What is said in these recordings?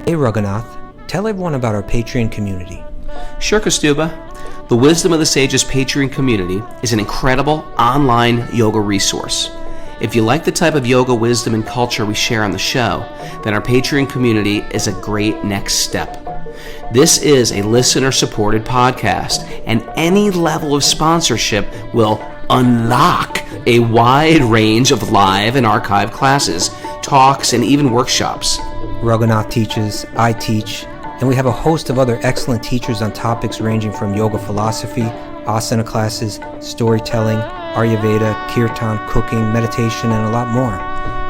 Hey Raghunath, tell everyone about our Patreon community. Sure, Kaustubha. The Wisdom of the Sages Patreon community is an incredible online yoga resource. If you like the type of yoga wisdom and culture we share on the show, then our Patreon community is a great next step. This is a listener-supported podcast, and any level of sponsorship will unlock a wide range of live and archived classes, talks, and even workshops. Raghunath teaches, I teach, and we have a host of other excellent teachers on topics ranging from yoga philosophy, asana classes, storytelling, Ayurveda, kirtan, cooking, meditation, and a lot more.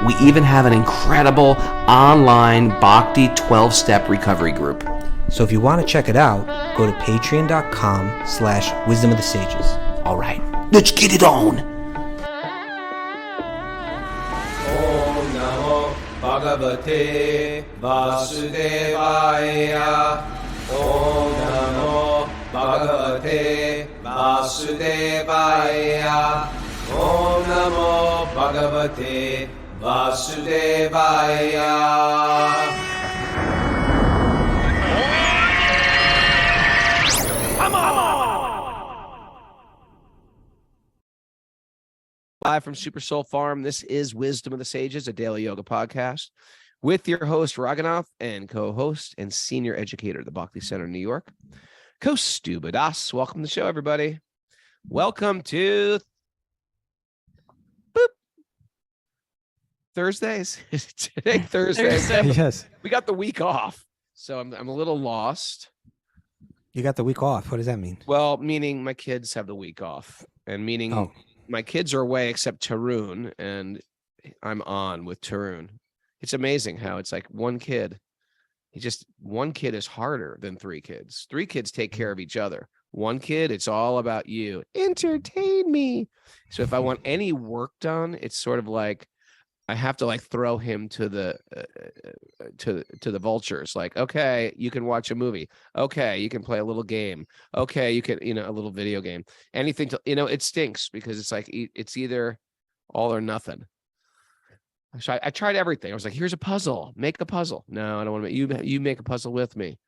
We even have an incredible online Bhakti 12-step recovery group. So if you want to check it out, go to patreon.com/wisdom of the sages. All right, let's get it on. Om Namo Bhagavate Vasudevaya. Om Namo Bhagavate Vasudevaya. Om Namo Bhagavate Vasudevaya. Live from Super Soul Farm, this is Wisdom of the Sages, a daily yoga podcast with your host, Raghunath, and co-host and senior educator at the Bhakti Center in New York, Kaustubha Das. Welcome to the show, everybody. Welcome to Thursdays. Today, Thursday. Yes. We got the week off, so I'm a little lost. You got the week off. What does that mean? Well, meaning my kids have the week off, and meaning my kids are away except Tarun, and I'm on with Tarun. It's amazing how it's like one kid is harder than three kids. Three kids take care of each other. One kid, it's all about you. Entertain me. So if I want any work done, it's sort of like I have to like throw him to the vultures. Like, okay, you can watch a movie. Okay, you can play a little game. Okay, you can, a little video game. Anything to, it stinks because it's like it's either all or nothing. So I tried everything. I was like, here's a puzzle. Make a puzzle. No, I don't want to make you make a puzzle with me.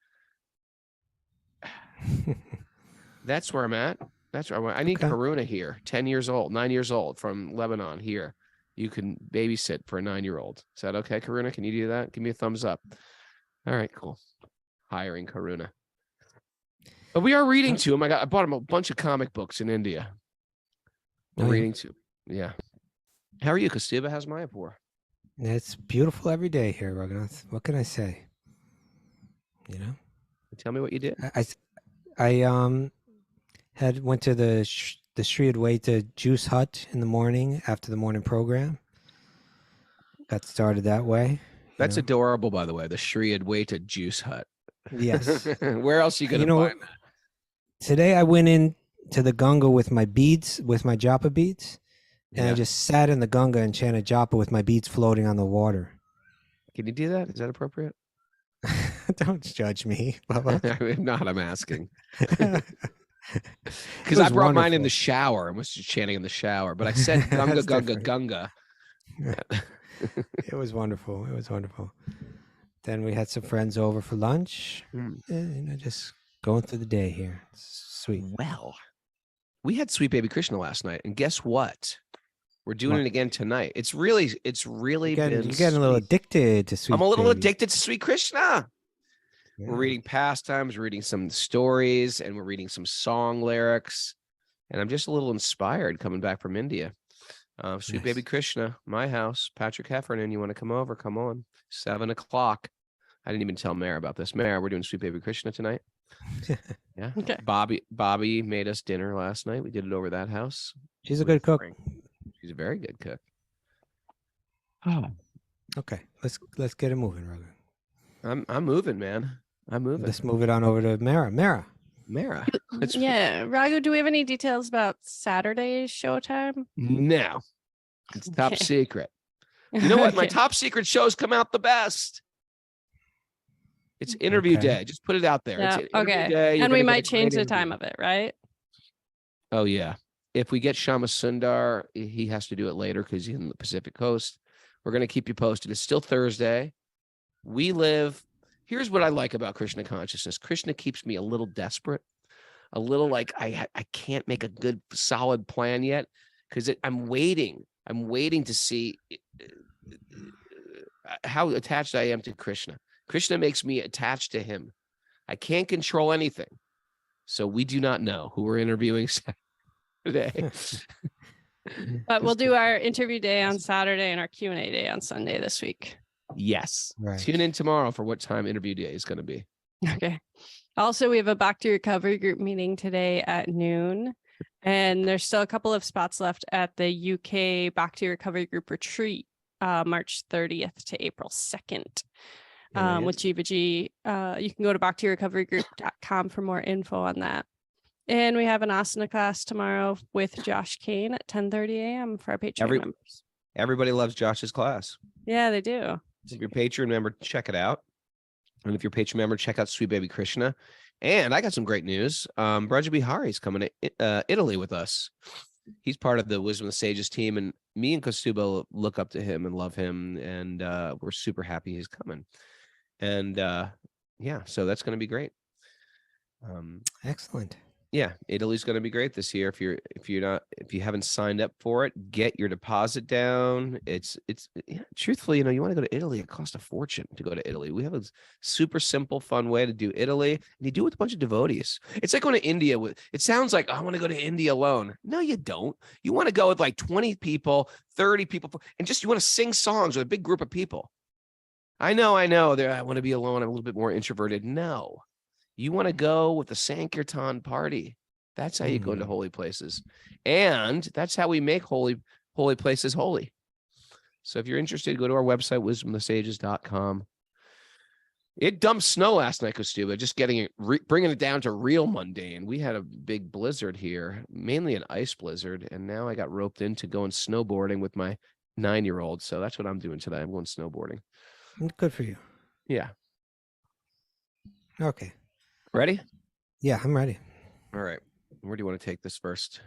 That's where I'm at. That's where I need Karuna here, 9 years old from Lebanon here. You can babysit for a 9-year-old. Is that okay, Karuna? Can you do that? Give me a thumbs up. All right, cool. Hiring Karuna. But we are reading to him. I bought him a bunch of comic books in India. We're reading to him. Yeah. How are you, Kaustubha? How's Mayapur? It's beautiful every day here, Raghunath. What can I say? Tell me what you did. I went to the Sri Advaita Juice Hut in the morning after the morning program. Got started that way. That's adorable, by the way. The Sri Advaita Juice Hut. Yes. Where else are you going to find that? Today I went in to the Ganga with my beads, with my japa beads, and I just sat in the Ganga and chanted japa with my beads floating on the water. Can you do that? Is that appropriate? Don't judge me, Bubba. If not, I'm asking. Because I brought mine in the shower and was just chanting in the shower, but I said Gunga, Gunga, Gunga. It was wonderful. It was wonderful. Then we had some friends over for lunch. Just going through the day here. It's sweet. Well, we had Sweet Baby Krishna last night, and guess what? We're doing it again tonight. It's really you're getting a little addicted to Sweet. I'm a little Baby. addicted to Sweet Krishna. Yeah. We're reading pastimes, we're reading some stories, and we're reading some song lyrics. And I'm just a little inspired coming back from India. Sweet Baby Krishna, my house, Patrick Heffernan. You want to come over? Come on. 7:00. I didn't even tell Mara about this. Mara, we're doing Sweet Baby Krishna tonight. Yeah. Okay. Bobby made us dinner last night. We did it over that house. She's a good cook. She's a very good cook. Okay, let's get it moving, Rogan. I'm moving, man. I'm moving. Let's move it on over to Mara. Mara. Yeah, Raghu, do we have any details about Saturday's showtime? No, it's top secret. You know what? My top secret shows come out the best. It's interview day. Just put it out there. Yeah, it's interview day. And we might change the time of it, right? Oh, yeah. If we get Shama Sundar, he has to do it later because he's in the Pacific Coast. We're going to keep you posted. It's still Thursday. We live here's what I like about Krishna consciousness. Krishna keeps me a little desperate, a little like I can't make a good solid plan yet because I'm waiting to see how attached I am to Krishna. Krishna makes me attached to him. I can't control anything. So we do not know who we're interviewing today. But we'll do our interview day on Saturday and our Q&A day on Sunday this week. Yes. Right. Tune in tomorrow for what time interview day is going to be. Okay. Also, we have a Bhakti Recovery Group meeting today at noon. And there's still a couple of spots left at the UK Bhakti Recovery Group retreat, March 30th to April 2nd. With Jiva G. You can go to bhaktirecoverygroup.com for more info on that. And we have an asana class tomorrow with Josh Kane at 10:30 a.m. for our Patreon members. Everybody loves Josh's class. Yeah, they do. So if you're a Patreon member, check it out. And if you're a Patreon member, check out Sweet Baby Krishna. And I got some great news. Braja Bihari is coming to Italy with us. He's part of the Wisdom of the Sages team, and me and Kostuba look up to him and love him, and we're super happy he's coming. And yeah, so that's going to be great. Excellent. Yeah, Italy's going to be great this year. If you haven't signed up for it, get your deposit down. It's truthfully, you want to go to Italy, it costs a fortune to go to Italy. We have a super simple, fun way to do Italy, and you do it with a bunch of devotees. It's like going to India it sounds like, I want to go to India alone. No, you don't. You want to go with like 20 people, 30 people, and just you want to sing songs with a big group of people. I know. I want to be alone. I'm a little bit more introverted. No. You want to go with the Sankirtan party. That's how you go to holy places. And that's how we make holy places holy. So if you're interested, go to our website, wisdomofthesages.com. It dumped snow last night, Kostuba, just bringing it down to real mundane. We had a big blizzard here, mainly an ice blizzard. And now I got roped into going snowboarding with my 9-year-old. So that's what I'm doing today. I'm going snowboarding. Good for you. Yeah. Okay. Ready? Yeah, I'm ready. All right. Where do you want to take this first?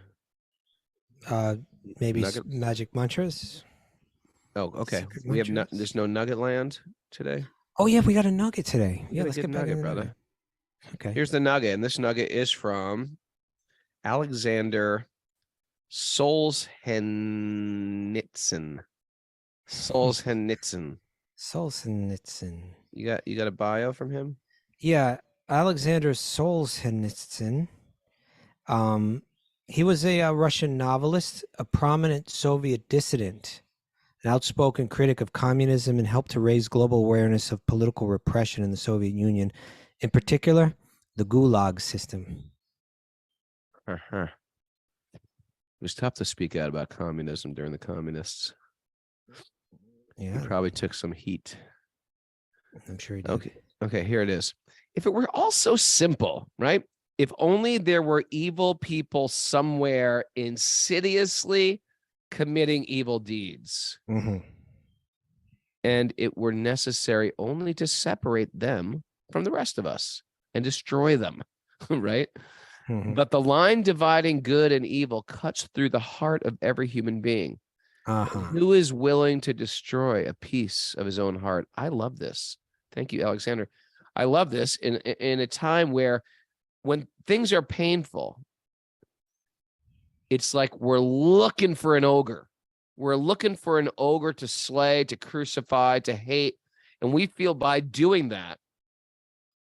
Maybe magic mantras. Oh, okay. Secret mantras? There's no Nugget Land today. Oh yeah, we got a nugget today. Yeah, let's get back nugget, to the brother. nugget. Okay. Here's the nugget, and this nugget is from Aleksandr Solzhenitsyn. Solzhenitsyn. You got a bio from him? Yeah, Aleksandr Solzhenitsyn. He was a Russian novelist, a prominent Soviet dissident, an outspoken critic of communism, and helped to raise global awareness of political repression in the Soviet Union, in particular, the Gulag system. Uh-huh. It was tough to speak out about communism during the communists. Yeah, He probably took some heat. I'm sure he did. Okay, here it is. If it were all so simple, right? If only there were evil people somewhere insidiously committing evil deeds, and it were necessary only to separate them from the rest of us and destroy them, right? But the line dividing good and evil cuts through the heart of every human being. Who is willing to destroy a piece of his own heart? I love this. Thank you, Aleksandr. I love this in a time where when things are painful, it's like we're looking for an ogre. We're looking for an ogre to slay, to crucify, to hate. And we feel by doing that,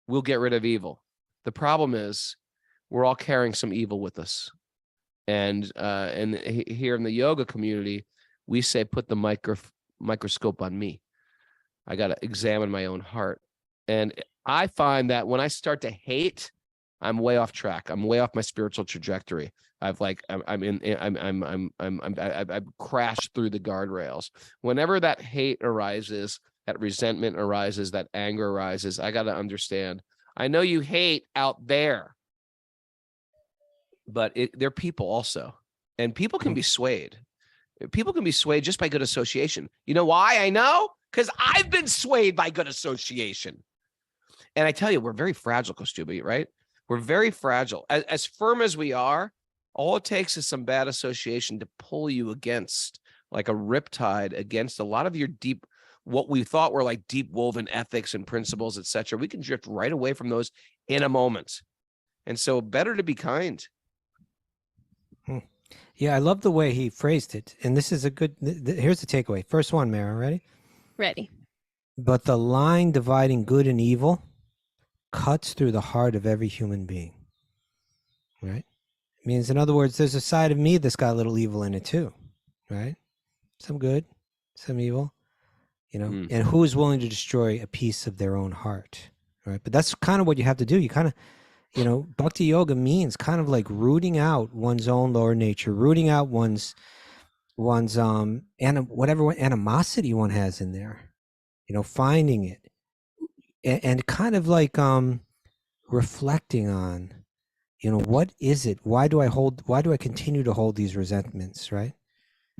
we'll get rid of evil. The problem is we're all carrying some evil with us. And here in the yoga community, we say, put the microscope on me. I got to examine my own heart. And I find that when I start to hate, I'm way off track. I'm way off my spiritual trajectory. I've crashed through the guardrails. Whenever that hate arises, that resentment arises, that anger arises, I got to understand. I know you hate out there, but they're people also. And people can be swayed. People can be swayed just by good association. You know why I know? Because I've been swayed by good association. And I tell you, we're very fragile, Kostuba, right? We're very fragile. As firm as we are, all it takes is some bad association to pull you against, like a riptide against a lot of your deep what we thought were like deep woven ethics and principles, etc. We can drift right away from those in a moment. And so better to be kind. Yeah, I love the way he phrased it. And this is a good, here's the takeaway. First one, Mara, ready? Ready. But the line dividing good and evil cuts through the heart of every human being. Right? It means, in other words, there's a side of me that's got a little evil in it too. Right? Some good, some evil, you know, and who is willing to destroy a piece of their own heart? Right? But that's kind of what you have to do. You kind of, you know, Bhakti Yoga means kind of like rooting out one's own lower nature, rooting out one's whatever animosity one has in there, you know, finding it and kind of like reflecting on, you know, what is it? Why do I continue to hold these resentments, right?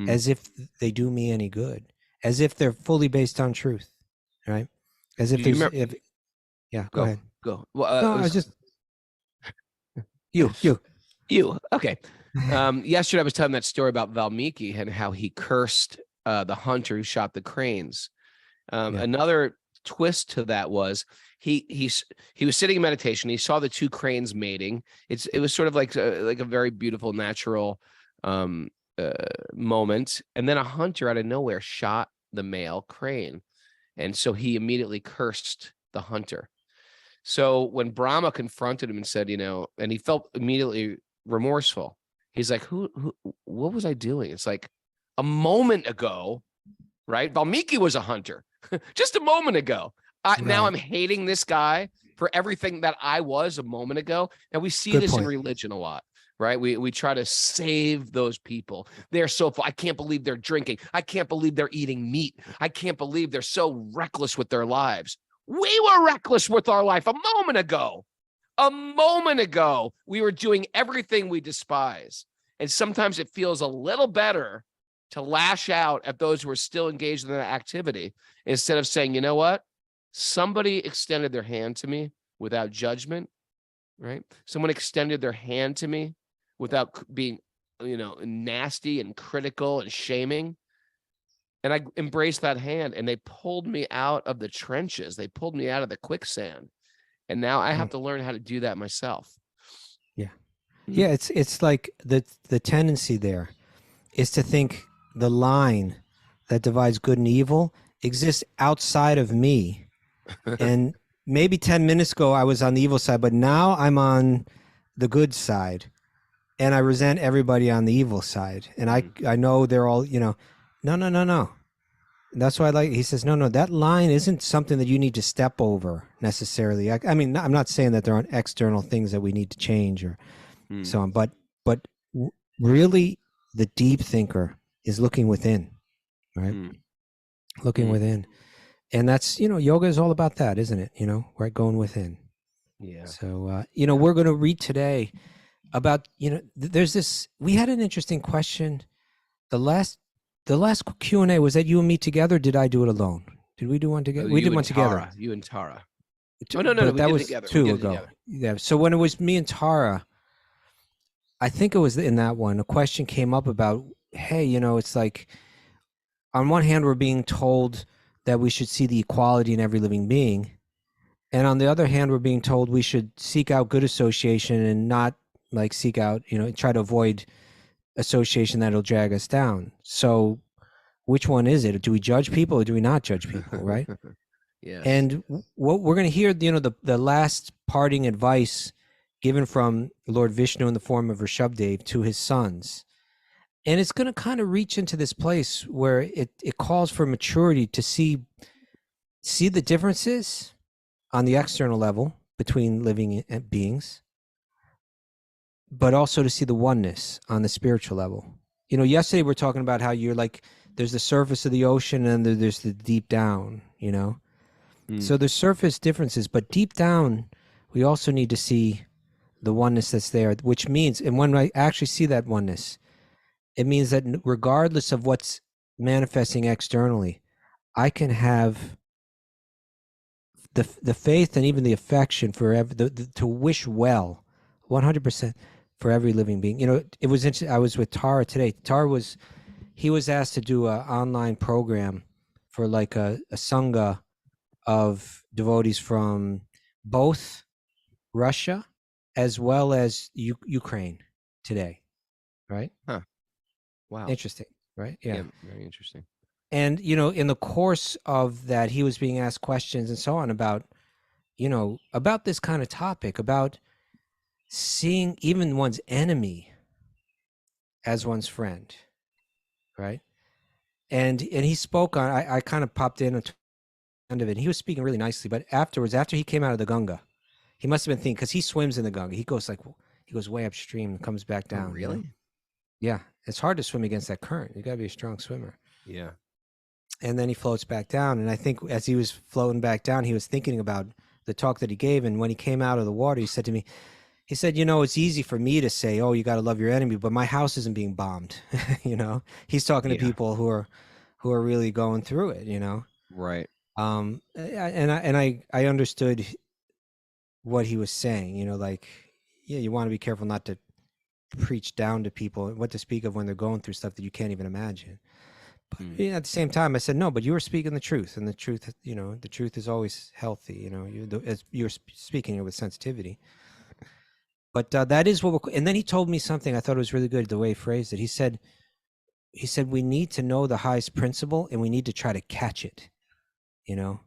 As if they do me any good, as if they're fully based on truth, right? As if there's, yeah, go ahead. Go. Well, no, I was just, you. Okay. Yesterday I was telling that story about Valmiki and how he cursed the hunter who shot the cranes. Another twist to that was he was sitting in meditation. He saw the two cranes mating. It was sort of like a very beautiful natural moment. And then a hunter out of nowhere shot the male crane. And so he immediately cursed the hunter. So when Brahma confronted him and said, you know, and he felt immediately remorseful. He's like, what was I doing? It's like a moment ago, right? Valmiki was a hunter just a moment ago. Now I'm hating this guy for everything that I was a moment ago. And we see this in religion a lot, right? We try to save those people. They're so, I can't believe they're drinking. I can't believe they're eating meat. I can't believe they're so reckless with their lives. We were reckless with our life a moment ago. A moment ago, we were doing everything we despise. And sometimes it feels a little better to lash out at those who are still engaged in that activity instead of saying, you know what? Somebody extended their hand to me without judgment, right? Someone extended their hand to me without being, you know, nasty and critical and shaming. And I embraced that hand and they pulled me out of the trenches. They pulled me out of the quicksand. And now I have to learn how to do that myself. Yeah. Yeah. It's like the tendency there is to think the line that divides good and evil exists outside of me. And maybe 10 minutes ago I was on the evil side, but now I'm on the good side and I resent everybody on the evil side. And I know they're all, you know, no. That's why he says, no, that line isn't something that you need to step over necessarily. I mean, I'm not saying that there aren't external things that we need to change or so on, but really the deep thinker is looking within, right? Looking within. And that's, you know, yoga is all about that, isn't it? You know, right? Going within. Yeah. So, you know, we're going to read today about, you know, there's this, we had an interesting question. The last Q&A, was that you and me together? Did I do it alone? Did we do one together? We did one together. You and Tara. Oh, no. That was together. two ago. Yeah. So when it was me and Tara, I think it was in that one, a question came up about, hey, you know, it's like, on one hand, we're being told that we should see the equality in every living being. And on the other hand, we're being told we should seek out good association and not like seek out, you know, try to avoid association that'll drag us down. So which one is it? Do we judge people or do we not judge people, right? Yes. And what we're going to hear, you know, the last parting advice given from Lord Vishnu in the form of Rishabhdev to his sons. And it's going to kind of reach into this place where it calls for maturity to see the differences on the external level between living beings, but also to see the oneness on the spiritual level. You know, yesterday we're talking about how you're like, there's the surface of the ocean and there's the deep down, you know? So there's surface differences, but deep down, we also need to see the oneness that's there, which means, and when I actually see that oneness, it means that regardless of what's manifesting externally, I can have the faith and even the affection for to wish well, 100% for every living being. You know, it was interesting. I was with Tara today. He was asked to do an online program for like a sangha of devotees from both Russia as well as Ukraine today, right? Huh. Wow. Interesting, right? Yeah. Very interesting. And, you know, in the course of that, he was being asked questions and so on about, you know, about this kind of topic, about seeing even one's enemy as one's friend, right? And he spoke on, I kind of popped in at the end of it. He was speaking really nicely, but afterwards, after he came out of the Ganga, he must have been thinking, because he swims in the Ganga. He goes way upstream and comes back down. Oh, really? You know? Yeah. It's hard to swim against that current. You got to be a strong swimmer. Yeah. And then he floats back down. And I think as he was floating back down, he was thinking about the talk that he gave. And when he came out of the water, he said to me, he said, you know, it's easy for me to say, oh, you got to love your enemy, but my house isn't being bombed. You know, he's talking to people who are really going through it, you know? Right. And I understood what he was saying, you know, like, yeah, you want to be careful not to preach down to people, what to speak of when they're going through stuff that you can't even imagine. But you know, at the same time, I said, no, but you were speaking the truth, and the truth, you know, the truth is always healthy, you know, you're speaking it with sensitivity. But that is what and then he told me something I thought it was really good, the way he phrased it. He said, we need to know the highest principle and we need to try to catch it, you know?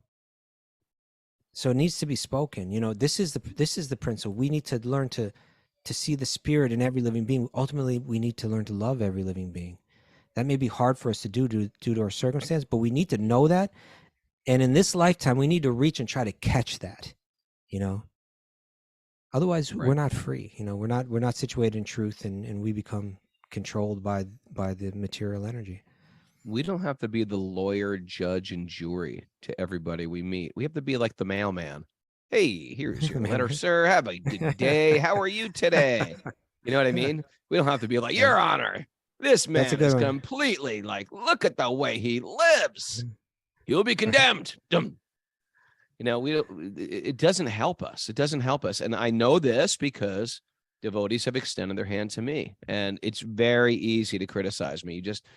So it needs to be spoken, you know, this is the principle. We need to learn to see the spirit in every living being. Ultimately, we need to learn to love every living being. That may be hard for us to do due to our circumstance, but we need to know that. And in this lifetime, we need to reach and try to catch that, you know? Otherwise, we're not free. You know, we're not situated in truth, and we become controlled by the material energy. We don't have to be the lawyer, judge, and jury to everybody we meet. We have to be like the mailman. Hey, here's your letter, sir. Have a good day. How are you today? You know what I mean? We don't have to be like, Your Honor, this man is completely like, look at the way he lives. He'll be condemned. You know, it doesn't help us. It doesn't help us. And I know this because devotees have extended their hand to me, and it's very easy to criticize me.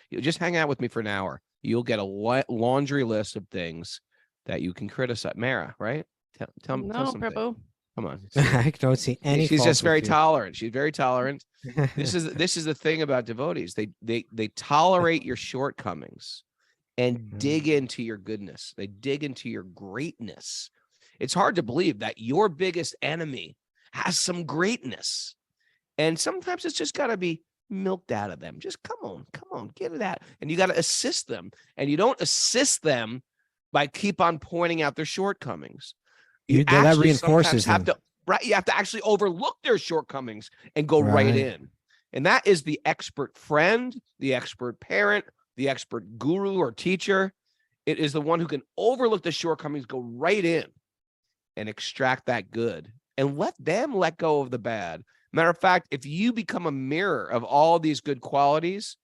You just hang out with me for an hour. You'll get a laundry list of things that you can criticize. Mara, right? Tell something. Prabhu. Come on. I don't see any. She's just very tolerant. She's very tolerant. This is the thing about devotees. They tolerate your shortcomings and dig into your goodness. They dig into your greatness. It's hard to believe that your biggest enemy has some greatness. And sometimes it's just got to be milked out of them. Just come on, get it out. And you got to assist them. And you don't assist them by keep on pointing out their shortcomings. That reinforces them. You have to actually overlook their shortcomings and go right in. And that is the expert friend, the expert parent, the expert guru or teacher. It is the one who can overlook the shortcomings, go right in and extract that good and let them let go of the bad. Matter of fact, if you become a mirror of all these good qualities,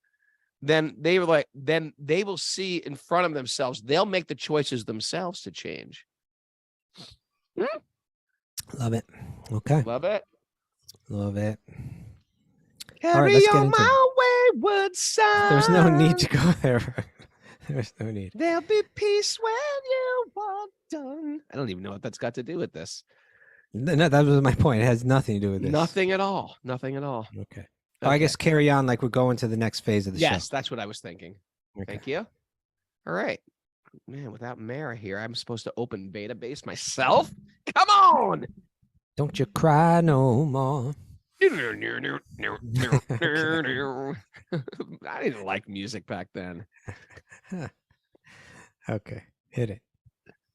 then they will see in front of themselves. They'll make the choices themselves to change. Love it. Okay. Love it. Love it. Carry on my wayward son. There's no need to go there. There's no need. There'll be peace when you are done. I don't even know what that's got to do with this. No, that was my point. It has nothing to do with this. Nothing at all. Nothing at all. Okay. Oh, I guess carry on like we're going to the next phase of the show. Yes, that's what I was thinking. Okay. Thank you. All right. Man, without Mara here, I'm supposed to open database myself? Come on! Don't you cry no more. I didn't like music back then. Okay, hit it.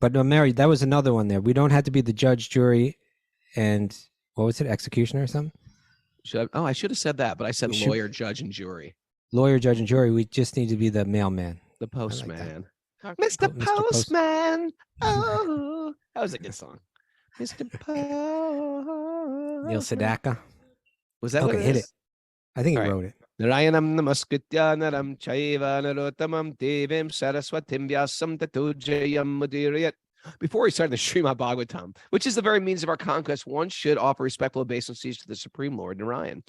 But no, Mary, that was another one there. We don't have to be the judge, jury, and what was it, executioner or something? I should have said that, but I said lawyer, judge, and jury. Lawyer, judge, and jury. We just need to be the mailman. The postman. Like Mr. Postman. Oh, that was a good song. Mr. Postman. Neil Sedaka. Was that okay? Hit it. I think he wrote it. Narayanam namaskrityanam chaiva narottamam devim saraswatim vyasam tatujayam mudiriyat. Before we start the Srimad Bhagavatam, which is the very means of our conquest, one should offer respectful obeisances to the Supreme Lord Narayan.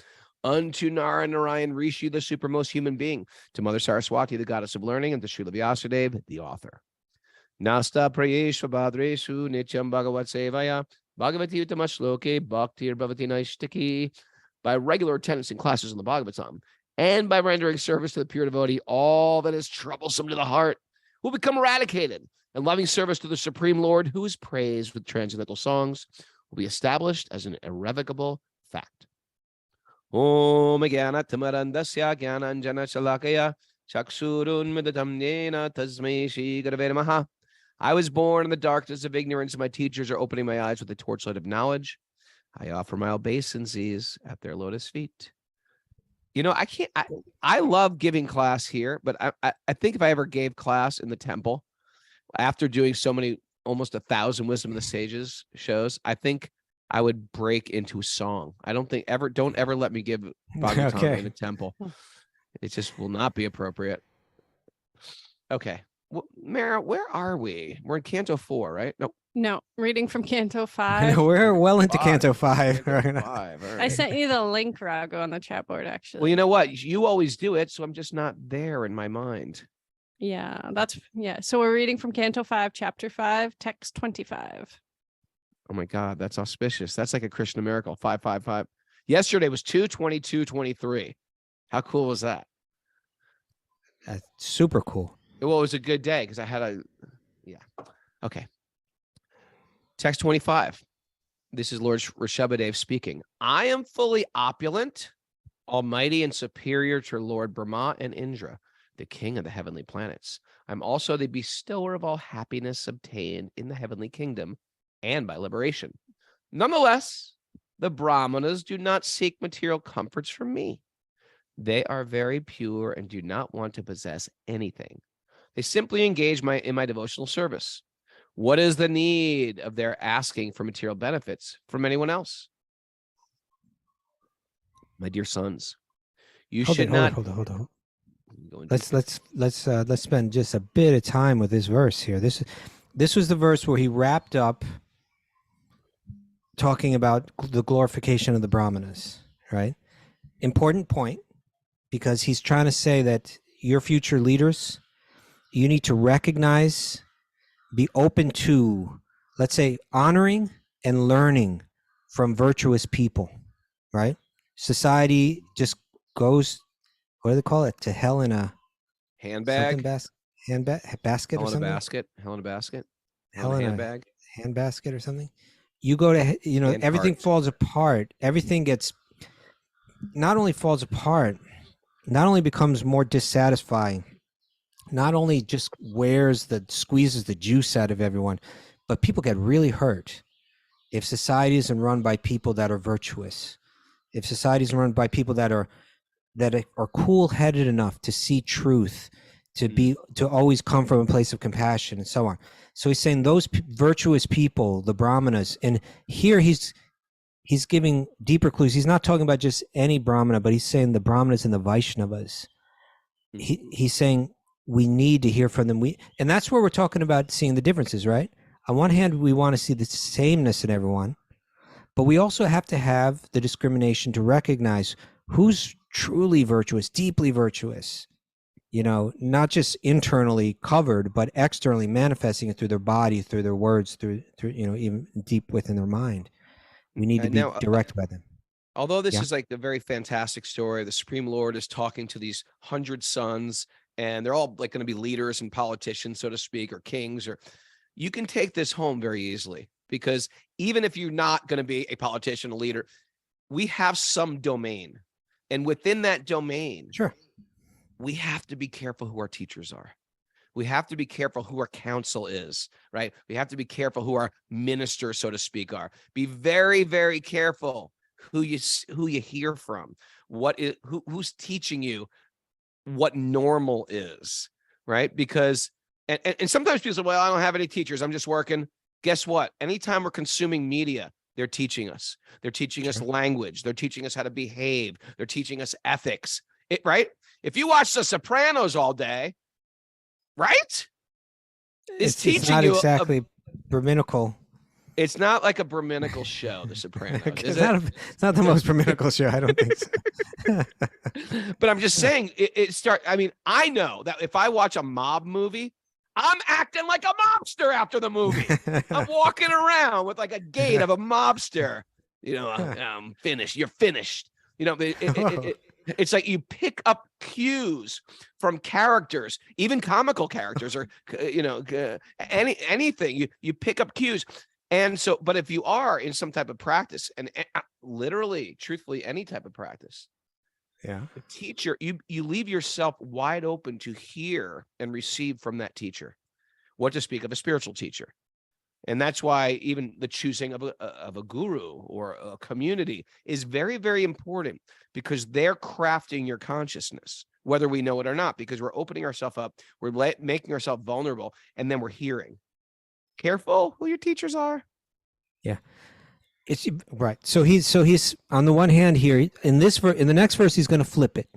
Unto Nara Narayan Rishi, the supermost human being, to Mother Saraswati, the goddess of learning, and to Srila Vyasadeva, the author. Nasta prayeshva bhadreshu nityam bhagavat sevaya bhagavati utamashloke bhaktir bhavati naishtiki. By regular attendance in classes in the Bhagavatam and by rendering service to the pure devotee, all that is troublesome to the heart will become eradicated, and loving service to the Supreme Lord, who is praised with transcendental songs, will be established as an irrevocable fact. Om Jnana Timirandasya Jnananjana Shalakaya Chakshurun Midatam Nena Tasmai Shri Gurave Namaha. I was born in the darkness of ignorance, and my teachers are opening my eyes with the torchlight of knowledge. I offer my obeisances at their lotus feet. You know, I love giving class here, but I think if I ever gave class in the temple, after doing so many, almost 1,000 Wisdom of the Sages shows, I think I would break into a song. Don't ever let me give Bhagavatam in the temple. It just will not be appropriate. Okay. Well, Mara, where are we? We're in Canto 4, right? No, reading from Canto I 5. know, we're well into Canto Five. 5 right now. All right. I sent you the link, Raghu, on the chat board, actually. Well, you know what? You always do it, so I'm just not there in my mind. Yeah, so we're reading from Canto 5, Chapter 5, Text 25. Oh my God, that's auspicious. That's like a Krishna miracle. 555. Yesterday was 2/22/23. How cool was that? That's super cool. Well, it was a good day because I had okay. Text 25. This is Lord Rishabhadev speaking. I am fully opulent, almighty, and superior to Lord Brahma and Indra, the king of the heavenly planets. I'm also the bestower of all happiness obtained in the heavenly kingdom and by liberation. Nonetheless, the Brahmanas do not seek material comforts from me. They are very pure and do not want to possess anything. They simply engage in my devotional service. What is the need of their asking for material benefits from anyone else? My dear sons, you should not. Hold on. Let's spend just a bit of time with this verse here. This was the verse where he wrapped up talking about the glorification of the Brahmanas, right? Important point, because he's trying to say that your future leaders, you need to recognize, be open to, let's say, honoring and learning from virtuous people, right? Society just goes, what do they call it? To hell in a handbag, basket hell or something? Hell in a basket, hell in handbag, handbasket or something. You go to, everything falls apart. Everything gets, not only falls apart, not only becomes more dissatisfying, not only just squeezes the juice out of everyone, but people get really hurt if society isn't run by people that are virtuous, if society isn't run by people that are cool-headed enough to see truth, to always come from a place of compassion and so on. So he's saying those virtuous people, the Brahmanas, and here he's giving deeper clues. He's not talking about just any Brahmana, but he's saying the Brahmanas and the Vaishnavas. He's saying we need to hear from them. And that's where we're talking about seeing the differences, right? On one hand, we want to see the sameness in everyone, but we also have to have the discrimination to recognize who's truly virtuous, deeply virtuous, not just internally covered, but externally manifesting it through their body, through their words, through even deep within their mind. We need to be directed by them. Although this is like a very fantastic story, the Supreme Lord is talking to these 100 sons, and they're all like going to be leaders and politicians, so to speak, or kings, or you can take this home very easily, because even if you're not going to be a politician, a leader, we have some domain. And within that domain, sure, we have to be careful who our teachers are. We have to be careful who our counsel is, right? We have to be careful who our ministers, so to speak, are. Be very, very careful who you hear from, who's teaching you what normal is, right? Because, and sometimes people say, well, I don't have any teachers, I'm just working. Guess what? Anytime we're consuming media, they're teaching us. They're teaching us language. They're teaching us how to behave. They're teaching us ethics, right? If you watch The Sopranos all day, right? It's not exactly Brahminical. It's not like a Brahminical show, The Sopranos. It's not the most Brahminical show. I don't think so. But I'm just saying, I know that if I watch a mob movie, I'm acting like a mobster after the movie. I'm walking around with like a gait of a mobster. You know, I'm finished. You're finished. You know, it's like you pick up cues from characters, even comical characters, or you know, anything. You pick up cues, and so. But if you are in some type of practice, and literally, truthfully, any type of practice, Yeah. the teacher, you leave yourself wide open to hear and receive from that teacher. What to speak of a spiritual teacher. And that's why even the choosing of a guru or a community is very, very important, because they're crafting your consciousness, whether we know it or not, because we're opening ourselves up, we're making ourselves vulnerable, and then we're hearing. Careful who your teachers are. Yeah. It's right. So he's on the one hand here in the next verse, he's going to flip it.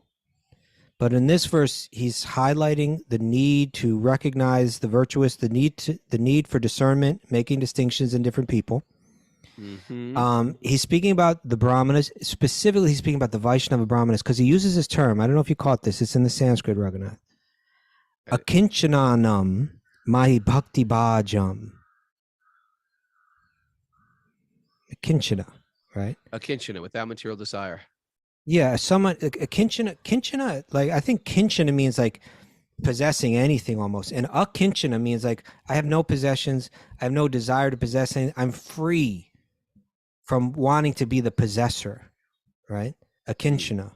But in this verse, he's highlighting the need to recognize the virtuous, the need for discernment, making distinctions in different people. Mm-hmm. He's speaking about the Brahmanas. Specifically, he's speaking about the Vaisnava Brahmanas, because he uses this term. I don't know if you caught this. It's in the Sanskrit, Raghunath. Akiñcanānām, mayi, bhakti-bhājām. Akiñcana, right? Akiñcana, without material desire. Yeah, someone kinchana, like I think kinchana means like possessing anything almost, and akiñcana means like I have no possessions, I have no desire to possess anything. I'm free from wanting to be the possessor, right? Akiñcana.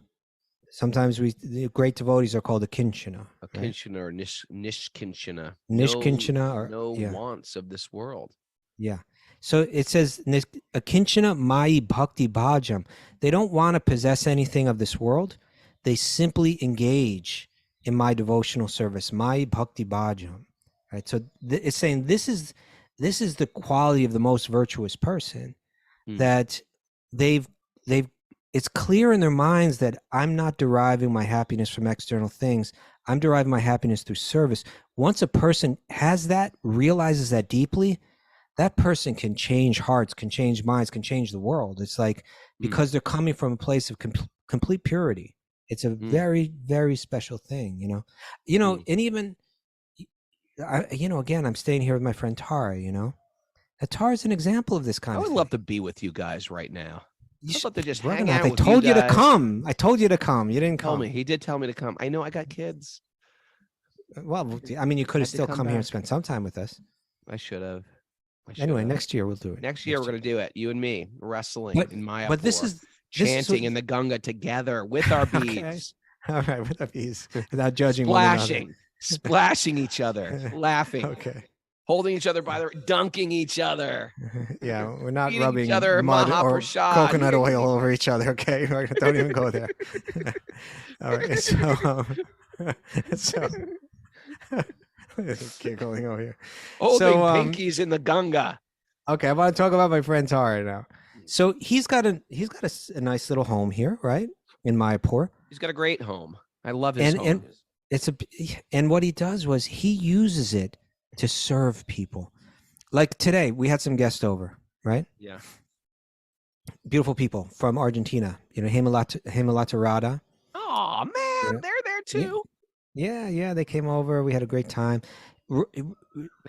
Sometimes the great devotees are called akiñcana. Akiñcana, right? Or nishkinchana. Nishkinchana, or no wants of this world. Yeah. So it says, akiñcanānām mayi bhakti-bhājām. They don't want to possess anything of this world. They simply engage in my devotional service, mayi bhakti-bhājām. Right. So it's saying this is the quality of the most virtuous person, that it's clear in their minds that I'm not deriving my happiness from external things. I'm deriving my happiness through service. Once a person has that, realizes that deeply, that person can change hearts, can change minds, can change the world. It's like, because they're coming from a place of complete purity. It's a very, very special thing, and even, again, I'm staying here with my friend Tara, Tara is an example of this kind of thing. I would love to be with you guys right now. I'd love to just hang out I with told you guys. to come. I told you to come. You didn't come. He did tell me to come. I know I got kids. Well, I mean, you could have still come here and spent some time with us. I should have. Anyway, next year we'll do it. Next year we're going to do it. You and me wrestling in Mayapur. But this is chanting in the Ganga together with our beads. Okay. All right, with our beads, without judging one another. Splashing each other, laughing. Okay. Holding each other by the, dunking each other. Yeah, we're not Eating rubbing each other mud or Mahaprasad. coconut oil over each other. Okay, don't even go there. All right, so giggling over here. Holding pinkies in the Ganga. Okay, I want to talk about my friend Tara now. So he's got a nice little home here, right, in Mayapur. He's got a great home. I love his home. And what he does was he uses it to serve people. Like today, we had some guests over, right? Yeah. Beautiful people from Argentina. Hemalata Radha. Oh man, they're there too. Yeah, they came over. We had a great time.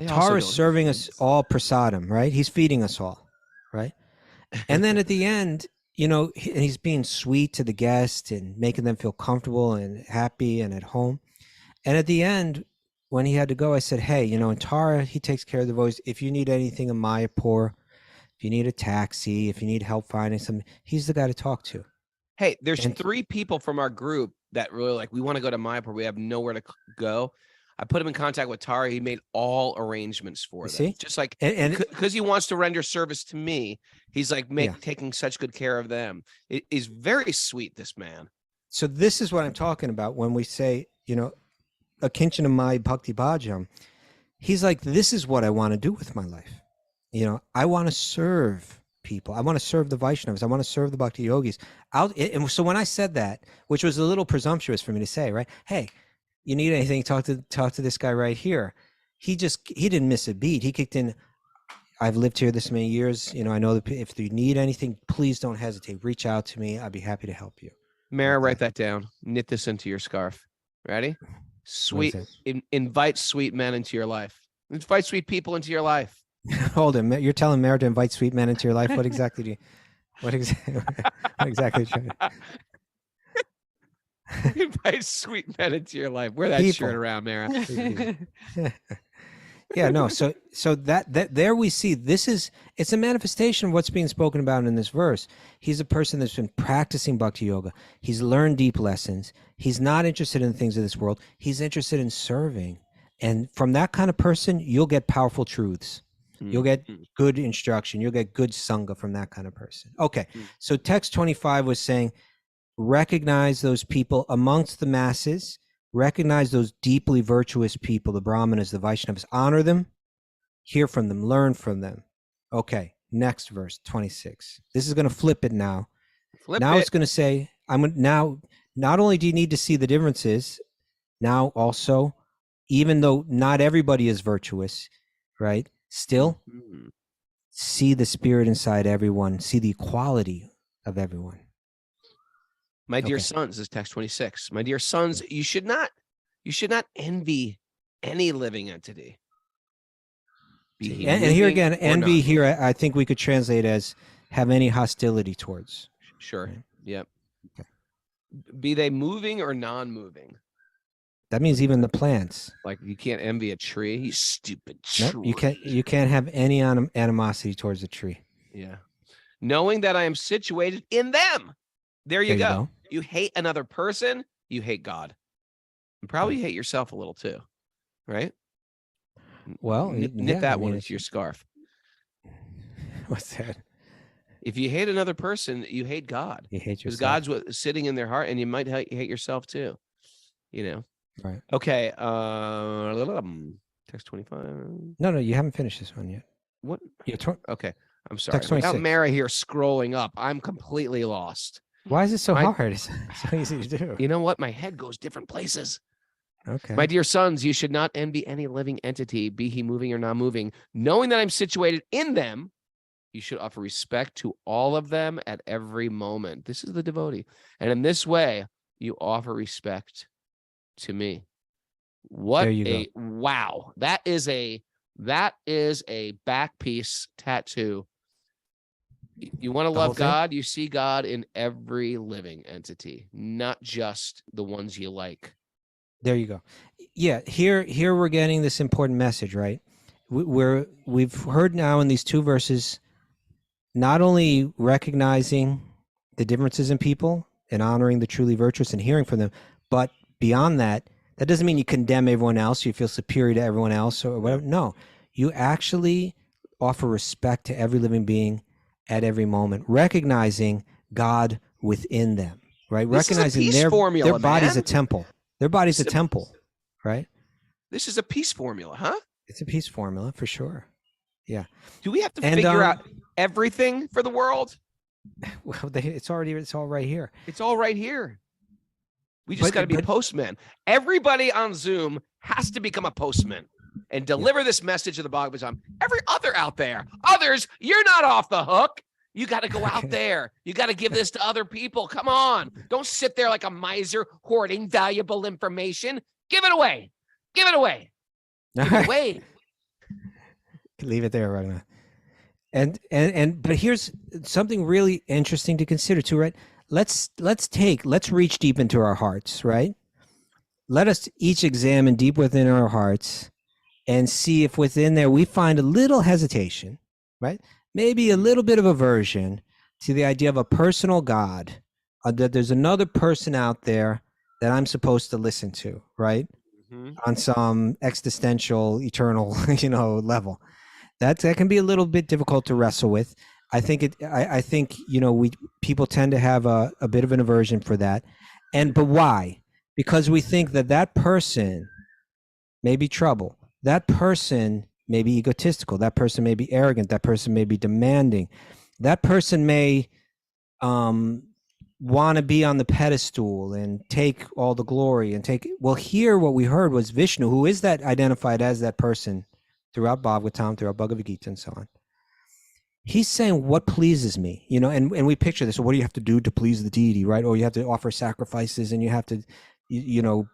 Tara's serving us all prasadam, right? He's feeding us all, right? And then at the end, he's being sweet to the guests and making them feel comfortable and happy and at home. And at the end, when he had to go, I said, hey, and Tara, he takes care of the voice. If you need anything in Mayapur, if you need a taxi, if you need help finding something, he's the guy to talk to. Hey, there's 3 people from our group that really we want to go to Mayapur. We have nowhere to go. I put him in contact with Tara. He made all arrangements for them. See? Just like, because he wants to render service to me, he's taking such good care of them. It is very sweet, this man. So this is what I'm talking about when we say, akiñcanānām mayi bhakti-bhājām. He's like, this is what I want to do with my life. I want to serve people. I want to serve the Vaishnavas. I want to serve the Bhakti Yogis. And so when I said that, which was a little presumptuous for me to say, right? Hey, you need anything? Talk to this guy right here. He didn't miss a beat. He kicked in. I've lived here this many years. I know that if you need anything, please don't hesitate. Reach out to me. I'd be happy to help you. Mara, write that down. Knit this into your scarf. Ready? Sweet, invite sweet men into your life. Invite sweet people into your life. Hold on, you're telling Mara to invite sweet men into your life? What exactly do you? What exactly? Invite sweet men into your life. Wear that shirt around, Mara. Yeah, no. So that there we see it's a manifestation of what's being spoken about in this verse. He's a person that's been practicing Bhakti Yoga. He's learned deep lessons. He's not interested in the things of this world. He's interested in serving. And from that kind of person, you'll get powerful truths. You'll get good instruction. You'll get good sangha from that kind of person. Okay. So text 25 was saying, recognize those people amongst the masses. Recognize those deeply virtuous people, the Brahmanas, the Vaishnavas. Honor them, hear from them, learn from them. Okay, next verse, 26. This is going to flip it now. It's going to say, now, not only do you need to see the differences, now also, even though not everybody is virtuous, right? Still, see the spirit inside everyone. See the equality of everyone. My dear sons, this is text 26. My dear sons, you should not envy any living entity. And here again, envy here, I think we could translate as have any hostility towards. Sure. Right? Yep. Okay. Be they moving or non-moving. That means even the plants. Like you can't envy a tree. You stupid tree. Nope, you can't have any animosity towards a tree. Yeah. Knowing that I am situated in them. There you go. You hate another person, you hate God. And probably hate yourself a little too. Right? Well, knit that one into your scarf. What's that? If you hate another person, you hate God. You hate yourself. Because God's sitting in their heart, and you might hate yourself too. You know. Right. Okay. Text 25. No, you haven't finished this one yet. What? Okay. I'm sorry. Text 26. Without Mara here scrolling up, I'm completely lost. Why is it so hard? It's so easy to do. You know what? My head goes different places. Okay. My dear sons, you should not envy any living entity, be he moving or not moving. Knowing that I'm situated in them, you should offer respect to all of them at every moment. This is the devotee. And in this way, you offer respect to me. What wow. That is a back piece tattoo. You want to love God, you see God in every living entity, not just the ones you like. There you go. Yeah, here we're getting this important message, right? We've heard now in these two verses, not only recognizing the differences in people and honoring the truly virtuous and hearing from them, but beyond that doesn't mean you condemn everyone else, you feel superior to everyone else or whatever. No, you actually offer respect to every living being at every moment, recognizing God within them, right? This recognizing their body's a temple. Their body's a temple, right? This is a peace formula, huh? It's a peace formula for sure. Yeah. Do we have to figure out everything for the world? Well, it's all right here. It's all right here. We just got to be postmen. Everybody on Zoom has to become a postman and deliver this message of the Bhagavatam. Every other out there, others, you're not off the hook. You got to go out there. You got to give this to other people. Come on. Don't sit there like a miser hoarding valuable information. Give it away. Give it away. Give it away. Leave it there right now. But here's something really interesting to consider too, right? Let's reach deep into our hearts, right? Let us each examine deep within our hearts and see if within there we find a little hesitation, right? Maybe a little bit of aversion to the idea of a personal God, that there's another person out there that I'm supposed to listen to, right? Mm-hmm. On some existential, eternal, level. That can be a little bit difficult to wrestle with. I think people tend to have a bit of an aversion for that. But why? Because we think that person may be trouble. That person may be egotistical. That person may be arrogant. That person may be demanding. That person may want to be on the pedestal and take all the glory and here what we heard was Vishnu, who is that identified as that person throughout Bhagavatam, throughout Bhagavad Gita and so on. He's saying what pleases me, and we picture this. So what do you have to do to please the deity, right? Or you have to offer sacrifices and you have to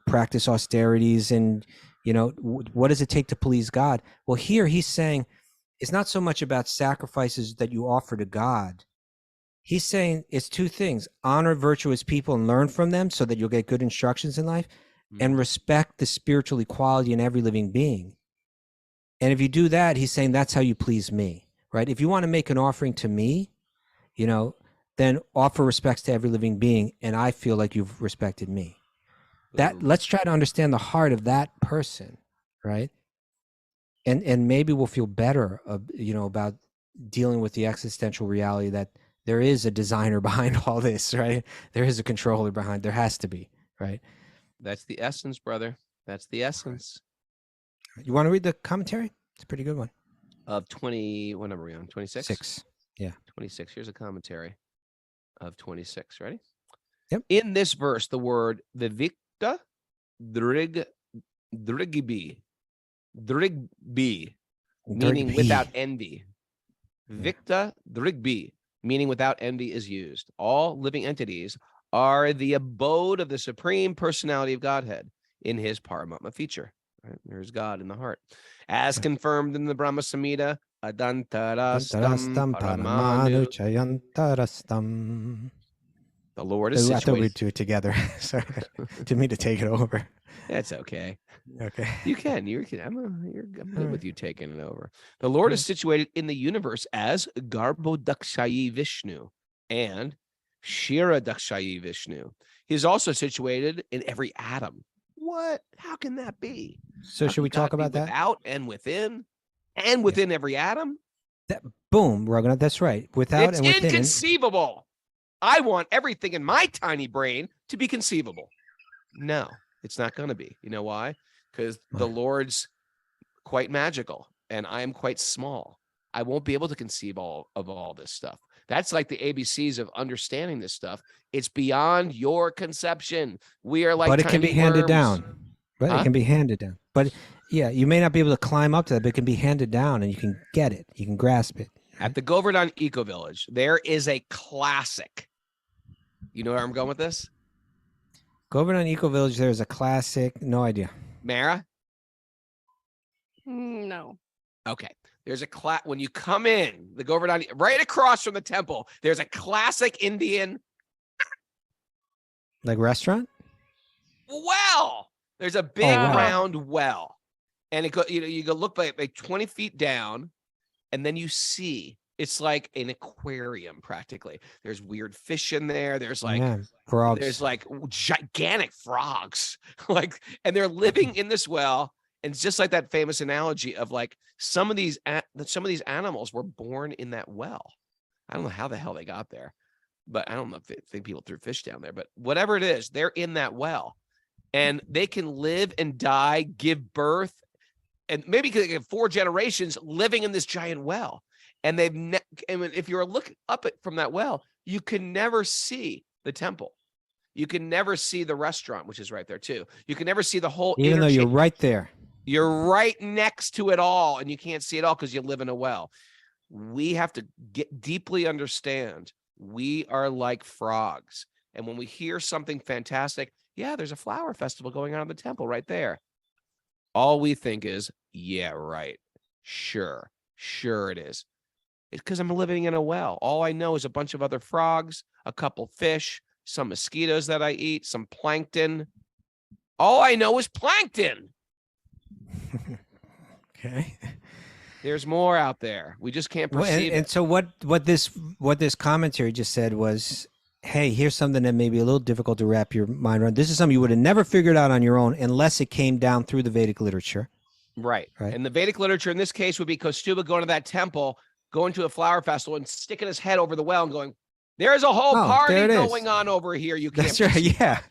practice austerities and, what does it take to please God? Well, here he's saying it's not so much about sacrifices that you offer to God. He's saying it's two things: honor virtuous people and learn from them so that you'll get good instructions in life, and respect the spiritual equality in every living being. And if you do that, he's saying that's how you please me, right? If you want to make an offering to me, then offer respects to every living being, and I feel like you've respected me. Let's try to understand the heart of that person, right? And maybe we'll feel better, about dealing with the existential reality that there is a designer behind all this, right? There is a controller behind. There has to be, right? That's the essence, brother. That's the essence. You want to read the commentary? It's a pretty good one. Of 20, what number are we on? 26? 6. Yeah. 26. Here's a commentary of 26. Ready? Yep. In this verse, the word vivekta drigbi, meaning without envy. Vikta drigbi, meaning without envy, is used. All living entities are the abode of the Supreme Personality of Godhead in his Paramatma feature. Right? There's God in the heart. As confirmed in the Brahma Samhita, Adantarastam Paramanu. The Lord is situated. I thought we'd do it together. Sorry, didn't mean to take it over. That's okay. Okay. You can. I'm good with you taking it over. The Lord is situated in the universe as Garbhodakshayi Vishnu and Kshirodakshayi Vishnu. He is also situated in every atom. What? How can that be? So should we talk about that? Without and within every atom? Boom, Raghunath, that's right. Without it's and within. It's inconceivable. I want everything in my tiny brain to be conceivable. No, it's not going to be. You know why? Because the Lord's quite magical and I am quite small. I won't be able to conceive all this stuff. That's like the ABCs of understanding this stuff. It's beyond your conception. We are like, but it can be handed worms. down. Right? Huh? It can be handed down. But yeah, you may not be able to climb up to that, but it can be handed down and you can get it. You can grasp it. At the Govardhan Eco Village, there is a classic. You know where I'm going with this? Govardhan Eco Village, there's a classic. No idea. Mara? No. Okay. There's a when you come in the Govardhan, right across from the temple, there's a classic Indian like restaurant well. There's a big round well, and it go you go look like 20 feet down, and then you see it's like an aquarium practically. There's weird fish in there. There's like frogs. There's like gigantic frogs, like, and they're living in this well. And it's just like that famous analogy of like some of these animals were born in that well. I don't know how the hell they got there, but I don't know if they think people threw fish down there, but whatever it is, they're in that well and they can live and die, give birth, and maybe they have 4 generations living in this giant well. And and if you're looking up from that well, you can never see the temple. You can never see the restaurant, which is right there too. You can never see the whole even though you're right there. You're right next to it all, and you can't see it all because you live in a well. We have to deeply understand we are like frogs. And when we hear something fantastic, yeah, there's a flower festival going on in the temple right there. All we think is, yeah, right. Sure it is. It's because I'm living in a well. All I know is a bunch of other frogs, a couple fish, some mosquitoes that I eat, some plankton. All I know is plankton. Okay. There's more out there. We just can't perceive and so what this commentary just said was, hey, here's something that may be a little difficult to wrap your mind around. This is something you would have never figured out on your own unless it came down through the Vedic literature. Right. And the Vedic literature in this case would be Kaustuba going to that temple, going to a flower festival and sticking his head over the well and going, there's a whole party going on over here. You can't. That's right. Yeah.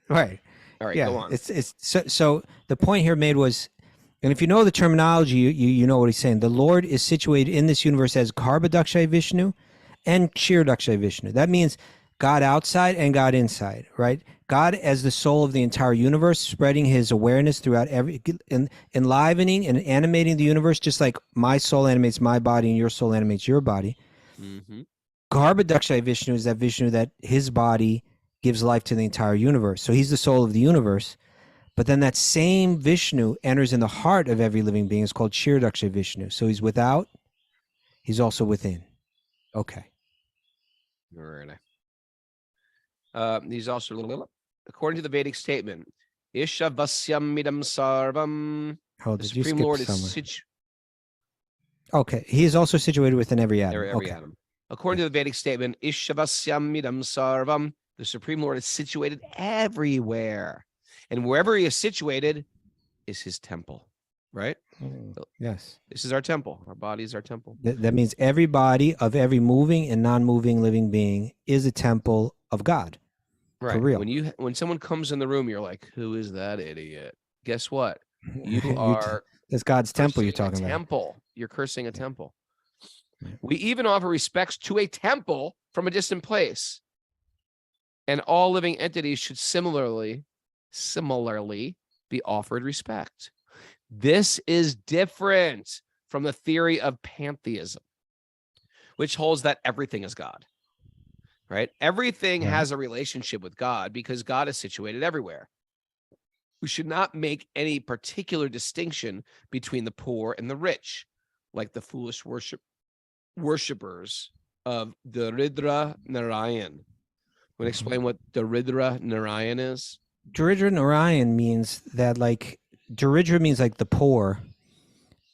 Right. All right. Go on. It's so the point here made was, and if you know the terminology, you know what he's saying. The Lord is situated in this universe as Garbhodakshayi Vishnu and Kshirodakshayi Vishnu. That means God outside and God inside, right? God as the soul of the entire universe, spreading his awareness throughout enlivening and animating the universe, just like my soul animates my body and your soul animates your body. Mm-hmm. Garbhodakshayi Vishnu is that Vishnu that his body gives life to the entire universe. So he's the soul of the universe. But then that same Vishnu enters in the heart of every living being. It's called Kshirodaksha Vishnu. So he's without, he's also within. Okay. Very nice. He's also, according to the Vedic statement, Ishavasyam midam sarvam. Oh, The did you Supreme skip Lord is somewhere? Okay. He is also situated within every atom. every Okay. atom. According to the Vedic statement, Ishavasyam midam sarvam. The Supreme Lord is situated everywhere. And wherever he is situated is his temple, right? Yes. This is our temple. Our body is our temple. That means every body of every moving and non-moving living being is a temple of God. Right. real. When someone comes in the room, you're like, who is that idiot? Guess what? You are It's God's temple you're cursing talking a about. temple. You're cursing a temple. Yeah. We even offer respects to a temple from a distant place. And all living entities should similarly be offered respect. This is different from the theory of pantheism, which holds that everything is God, right? Everything Right. has a relationship with God because God is situated everywhere. We should not make any particular distinction between the poor and the rich, like the foolish worshippers of Daridra Narayan. Want to explain what Daridra Narayan is? Daridra Narayan means that, like, Daridra means like the poor,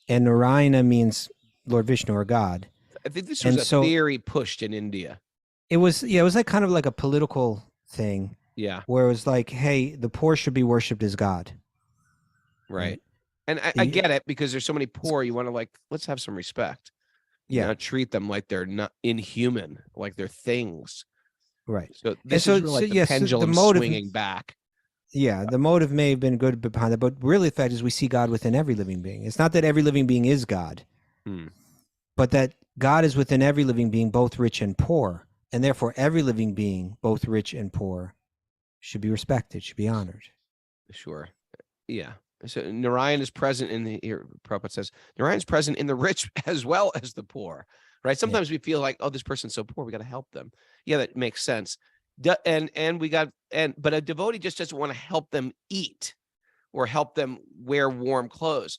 and Narayana means Lord Vishnu or God. I think this And was a so- theory pushed in India. It was like kind of like a political thing Yeah, where it was like, hey, the poor should be worshipped as God. right. And I get it because there's so many poor. You want to let's have some respect. Yeah. Not treat them like they're not inhuman, like they're things. Right. So this so- is really so like the yes, the pendulum motive- swinging back. Yeah, the motive may have been good behind it, but really the fact is we see God within every living being. It's not that every living being is God, but that God is within every living being, both rich and poor. And therefore, every living being, both rich and poor, should be respected, should be honored. Sure. Yeah. So Narayan is present in the, here Prabhupada says, Narayan is present in the rich as well as the poor, right? Sometimes we feel like, oh, this person's so poor, we got to help them. Yeah, that makes sense. But a devotee just doesn't want to help them eat or help them wear warm clothes.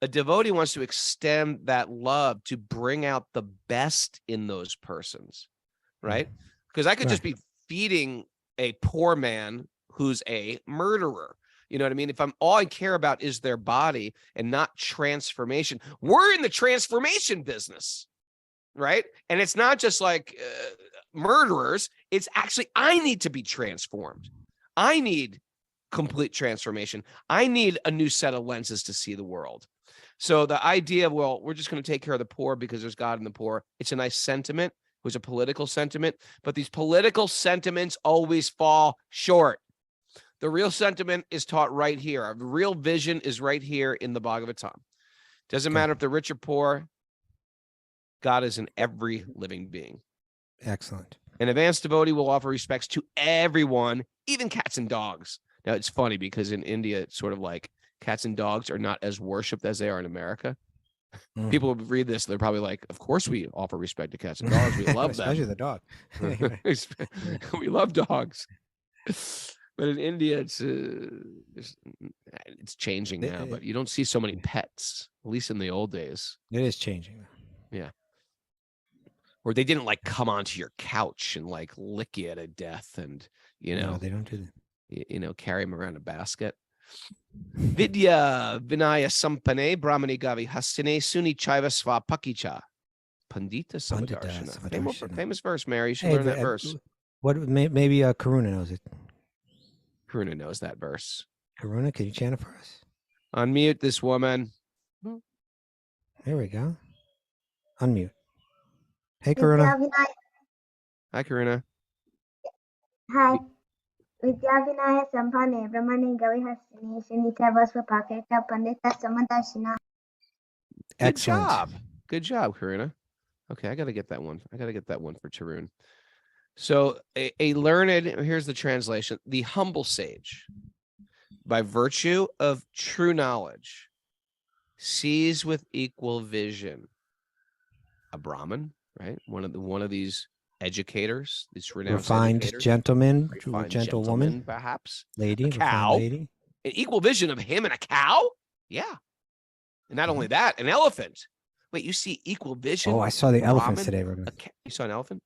A devotee wants to extend that love to bring out the best in those persons, right? Because I could just be feeding a poor man who's a murderer. You know what I mean? If all I care about is their body and not transformation, we're in the transformation business, right? And it's not just like murderers. It's actually, I need to be transformed. I need complete transformation. I need a new set of lenses to see the world. So the idea of, well, we're just going to take care of the poor because there's God in the poor. It's a nice sentiment. It was a political sentiment, but these political sentiments always fall short. The real sentiment is taught right here. Our real vision is right here in the Bhagavatam. Doesn't matter if they're rich or poor. God is in every living being. Excellent. An advanced devotee will offer respects to everyone, even cats and dogs. Now, it's funny because in India, it's sort of like cats and dogs are not as worshipped as they are in America. People will read this. They're probably like, of course we offer respect to cats and dogs. We love them. Especially the dog. We love dogs. But in India, it's changing now. But you don't see so many pets, at least in the old days. It is changing. Yeah. Or they didn't come onto your couch and lick you to death and, No, they don't do that. Carry them around a basket. Vidya Vinaya Sampane Brahmani Gavi Hastine Suni Chaiva Svapakicha Pandita Samadarshana. Famous verse, Mary. You should learn that verse. Maybe Karuna knows it. Karuna knows that verse. Karuna, can you chant it for us? Unmute this woman. There we go. Unmute. Hey, Karuna. Hi, Karuna. Hi. Vidyavinaya Sampane Brahmani Gavihasini Sunita Vasvapaketa Pandita Samadarshana. Excellent. Good job, Karuna. Okay, I gotta get that one. I gotta get that one for Tarun. So a learned, here's the translation, the humble sage, by virtue of true knowledge, sees with equal vision a Brahmin, right? One of these educators, these renounced Refined educators, gentleman, refined gentle gentleman, woman, perhaps. lady, A refined cow. lady. An equal vision of him and a cow? Yeah. And not only that, an elephant. Wait, you see equal vision? Oh, I saw the elephants Brahmin? today. Robin. You saw an elephant?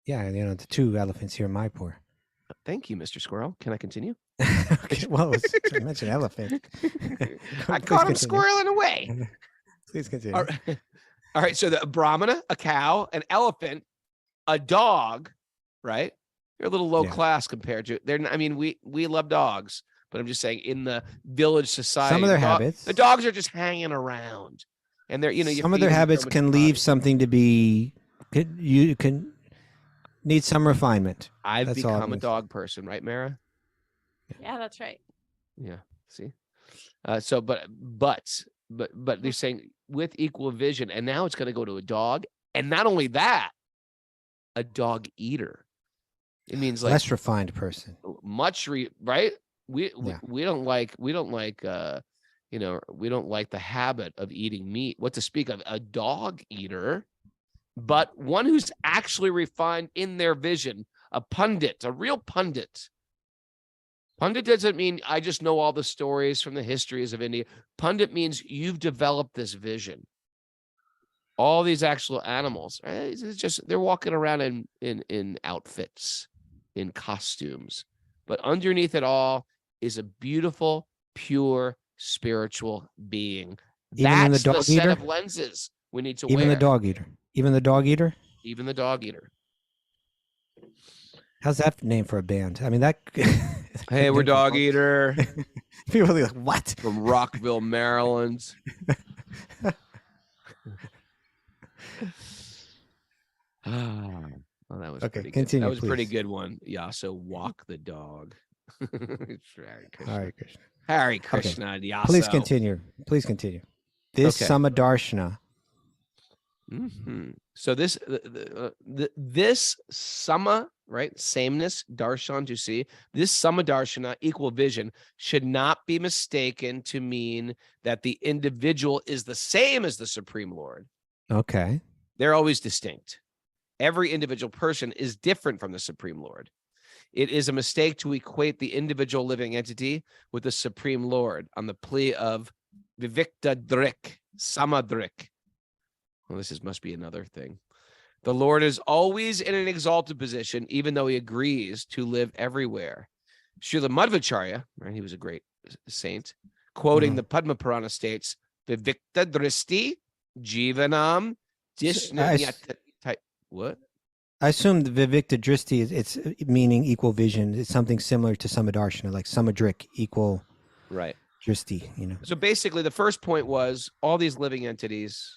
Yeah, the 2 elephants here in Mayapur. Thank you, Mr. Squirrel. Can I continue? Okay, well, I mentioned elephant. I Please caught him continue. squirreling away. Please continue. All right. All right. So the Brahmana, a cow, an elephant, a dog, right? They're a little low class compared to they're. I mean, we love dogs, but I'm just saying in the village society, Some of their habits. the dogs are just hanging around, and they're some of their habits can leave something to be. You can need some refinement. I've That's all become a I'm dog person, right, Mara? Yeah, that's right. Yeah. See. So, but they're saying with equal vision, and now it's going to go to a dog, and not only that, a dog eater. It means like less refined person. Right? We don't like we don't like the habit of eating meat. What to speak of a dog eater, but one who's actually refined in their vision, a pundit, a real pundit. Pundit doesn't mean I just know all the stories from the histories of India. Pundit means you've developed this vision. All these actual animals, it's just they're walking around in outfits, in costumes, but underneath it all is a beautiful, pure, spiritual being. Even That's the dog the set eater? of lenses we need to Even wear. the dog eater. Even the dog eater. Even the dog eater. How's that name for a band? I mean, that. Hey, we're dog eater People are like, what? from Rockville, Maryland. Oh, that was Okay, pretty continue, good. That was a pretty please. good one. Yeah, so walk the dog. Hare Krishna. All right, Krishna. Hare Krishna. Yaso. Please continue. Please continue. This Okay. Samadarshana. So this this sama, right, sameness, darshan, to see, this samadarshana, equal vision, should not be mistaken to mean that the individual is the same as the Supreme Lord. Okay. They're always distinct. Every individual person is different from the Supreme Lord. It is a mistake to equate the individual living entity with the Supreme Lord on the plea of vivikta drik, samadrik. Well, must be another thing. The Lord is always in an exalted position, even though he agrees to live everywhere. Srila Madhvacharya, right, he was a great saint, quoting the Padma Purana states, vivikta dristi jivanam dishnayat. What? I assume the Vivikta Dristi it's meaning equal vision. It's something similar to Samadarshana, like Samadrik, equal Right. Dristi, So basically, the first point was all these living entities,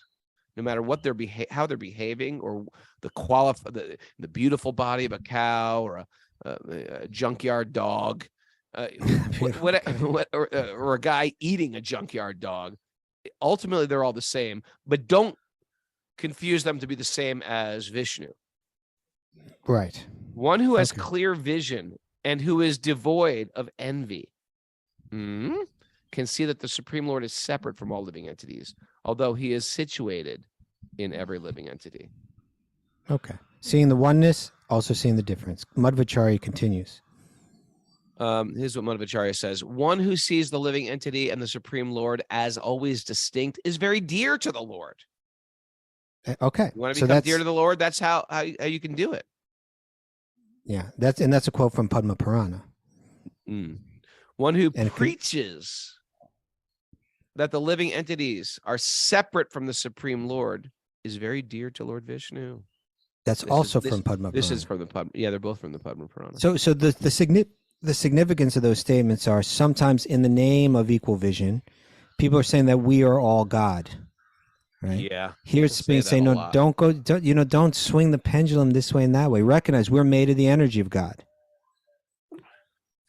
no matter what they're how they're behaving, or the beautiful body of a cow or a junkyard dog, or a guy eating a junkyard dog. Ultimately, they're all the same, but don't confuse them to be the same as Vishnu. Right. One who has Okay. clear vision and who is devoid of envy can see that the Supreme Lord is separate from all living entities, although he is situated in every living entity. Okay. Seeing the oneness, also seeing the difference. Madhvacharya continues. Here's what Madhvacharya says. One who sees the living entity and the Supreme Lord as always distinct is very dear to the Lord. Okay. You want to So become dear to the Lord? That's how you can do it. Yeah, that's a quote from Padma Purana. One who And preaches that the living entities are separate from the Supreme Lord is very dear to Lord Vishnu. That's also from Padma Purana. This is from the Padma. Yeah, they're both from the Padma Purana. So the significance of those statements are sometimes in the name of equal vision, people are saying that we are all God. Right. Yeah. Here's being saying, no, don't swing the pendulum this way and that way. Recognize we're made of the energy of God.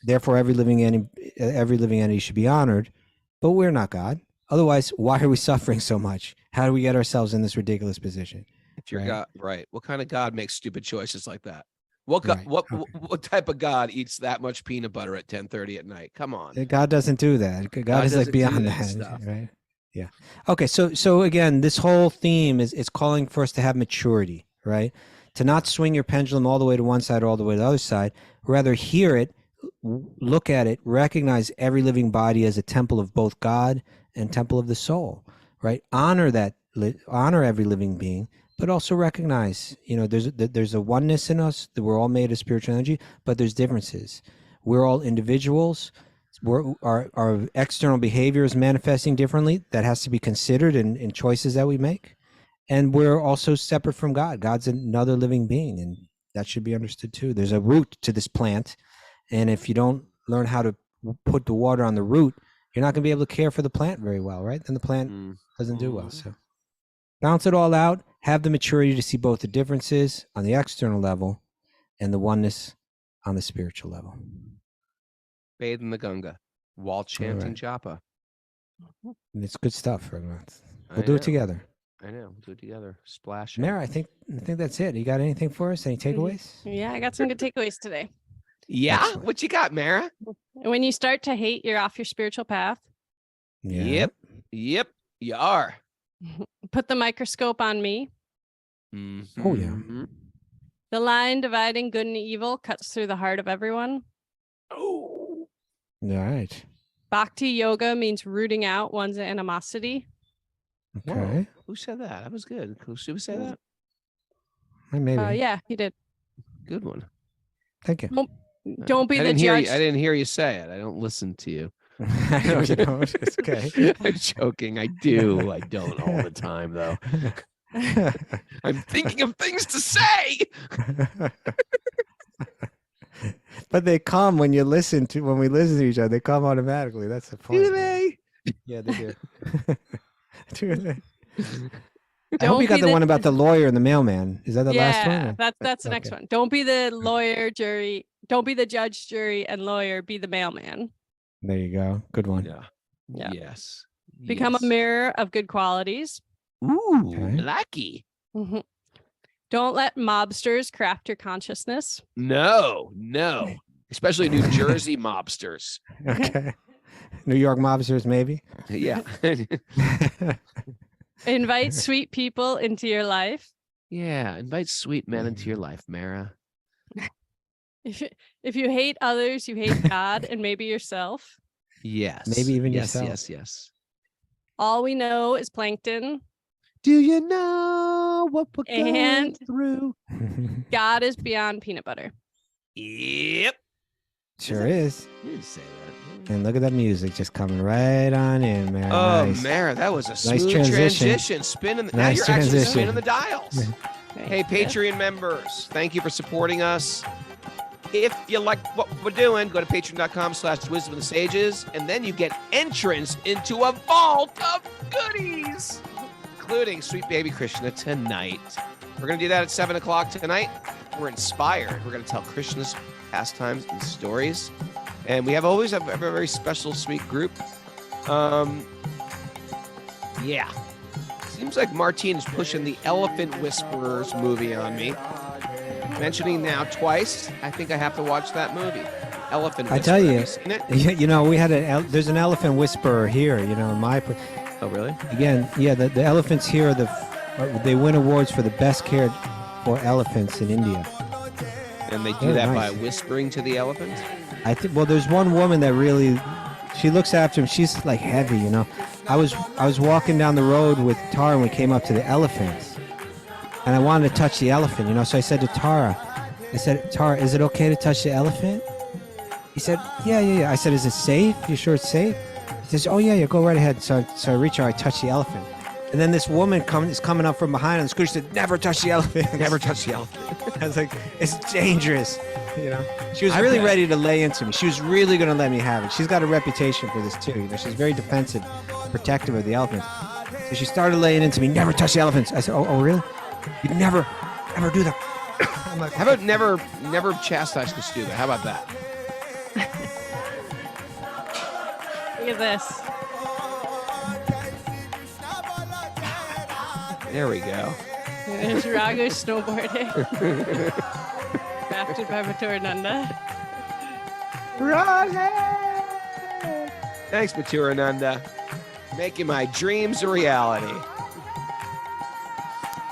Therefore, every living entity should be honored, but we're not God. Otherwise, why are we suffering so much? How do we get ourselves in this ridiculous position? If you're Right. God, right? What kind of God makes stupid choices like that? What Right. what type of God eats that much peanut butter at 10:30 at night? Come on. God doesn't do that. God is like doesn't do beyond that that, stuff. right? Yeah. Okay. So again, this whole theme is calling for us to have maturity, right? to not swing your pendulum all the way to one side or all the way to the other side. Rather hear it, look at it, recognize every living body as a temple of both God and temple of the soul, right? Honor every living being, but also recognize, there's a oneness in us, that we're all made of spiritual energy, but there's differences. We're all individuals. Our external behavior is manifesting differently. That has to be considered in choices that we make. And we're also separate from God. God's another living being, and that should be understood too. There's a root to this plant, and if you don't learn how to put the water on the root, you're not going to be able to care for the plant very well, right? Then the plant doesn't do well. So balance it all out. Have the maturity to see both the differences on the external level and the oneness on the spiritual level. Bathe in the Ganga while chanting japa. And it's good stuff, Raghunath. We'll do it together. I know. We'll do it together. Splash. Mara, I think that's it. You got anything for us? Any takeaways? Yeah, I got some good takeaways today. Yeah. Excellent. What you got, Mara? When you start to hate, you're off your spiritual path. Yeah. Yep. You are. Put the microscope on me. Mm-hmm. Oh, yeah. The line dividing good and evil cuts through the heart of everyone. Oh. All right. Bhakti Yoga means rooting out one's animosity. Okay. Whoa. Who said that? That was good. Who say that? Maybe. Yeah, he did. Good one. Thank you. Don't be I the didn't hear judge. you. I didn't hear you say it. I don't listen to you. I know you don't. It's okay. I'm joking. I do. I don't all the time, though. I'm thinking of things to say. But they come when we listen to each other. They come automatically. That's the point. Do they? Yeah, they do. Do they? I Don't hope you got be the the- one about the lawyer and the mailman. Is that the last one? That's the next Okay. one. Don't be the lawyer, jury. Don't be the judge, jury, and lawyer. Be the mailman. There you go. Good one. Yeah. Yes. Become a mirror of good qualities. Ooh, Okay. lucky. Mhm. Don't let mobsters craft your consciousness. No. Especially New Jersey mobsters. Okay. New York mobsters, maybe. Yeah. Invite sweet people into your life. Yeah. Invite sweet men into your life, Mara. If you hate others, you hate God and maybe yourself. Yes. Maybe even yes, yourself. Yes. All we know is plankton. Do you know what we're going And- through? God is beyond peanut butter. Yep. Sure is. You didn't say that. And look at that music just coming right on in, man. Oh, Nice. Mara, that was a smooth transition. transition. Spinning. Now Nice you're actually transition. spinning the dials. Hey, Yeah. Patreon members, thank you for supporting us. If you like what we're doing, go to patreon.com/wisdom of the sages, and then you get entrance into a vault of goodies, including Sweet Baby Krishna tonight. We're going to do that at 7 o'clock tonight. We're inspired. We're going to tell Krishna's pastimes and stories. And we always have a very special, sweet group. Yeah. Seems like Martine is pushing the Elephant Whisperers movie on me. Mentioning now twice, I think I have to watch that movie. Elephant Whisperer. I tell you, Have you seen it? we had there's an elephant whisperer here, in my, Oh, really? again, yeah, the elephants here they win awards for the best cared for elephants in India. And they do Oh, that nice. by whispering to the elephant? I think, well, there's one woman that really, she looks after him. She's like heavy, I was walking down the road with Tara and we came up to the elephants. And I wanted to touch the elephant, so I said to Tara, Tara, is it okay to touch the elephant? He said, yeah. I said, is it safe? You sure it's safe? He says, oh, yeah, go right ahead. So I reach her, I touch the elephant. And then this woman is coming up from behind on the scooter. She said, never touch the elephant. Never touch the elephant. I was like, it's dangerous, She was I really bet. ready to lay into me. She was really going to let me have it. She's got a reputation for this too. She's very defensive, protective of the elephant. So she started laying into me, never touch the elephants. I said, oh really? You never do that. I'm like, How about never chastise Kastuba? How about that? Look at this. There we go. There's Raghu snowboarding. Crafted by Maturananda. Thanks, Maturananda. Making my dreams a reality.